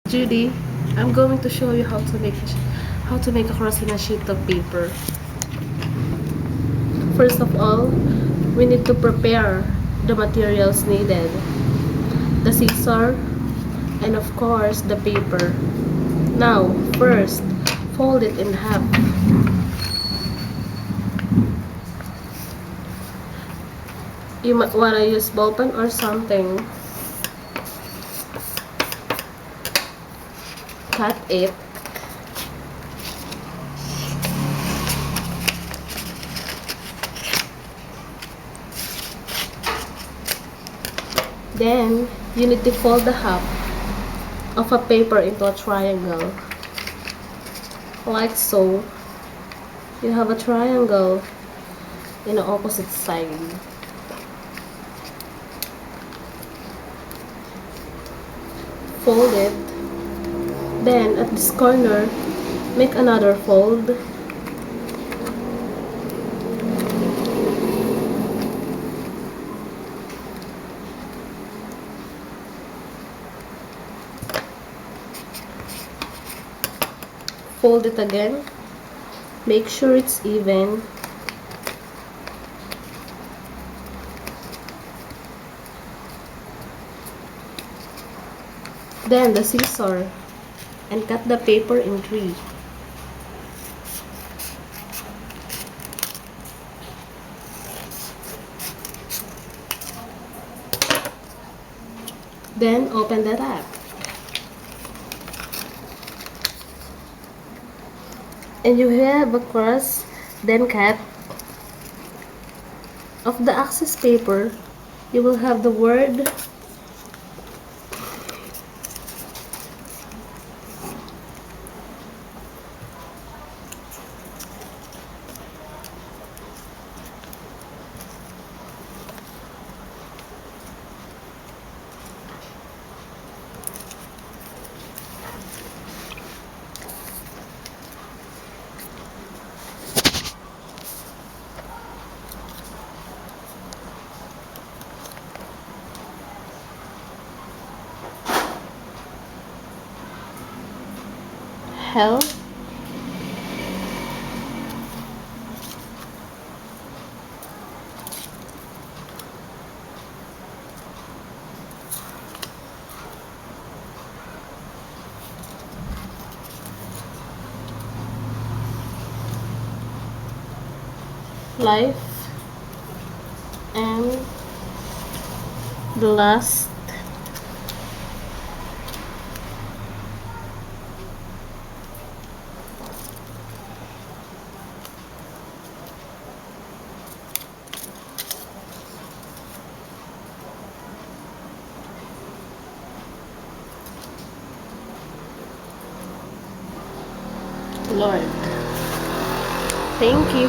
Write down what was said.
Judy, I'm going to show you how to make a cross in a sheet of paper. First of all, we need to prepare the materials needed. The scissor and of course the paper. Now, first, fold it in half. You might wanna use ball pen or something. Cut it. Then, you need to fold the half of a paper into a triangle. Like so. You have a triangle in the opposite side. Fold it. Then, at this corner, make another fold. Fold it again. Make sure it's even. Then the scissor and cut the paper in three. Then open the wrap. And you have a cross, then cut. Of the excess paper, you will have the word hell. Life, and the last Lord. Thank you.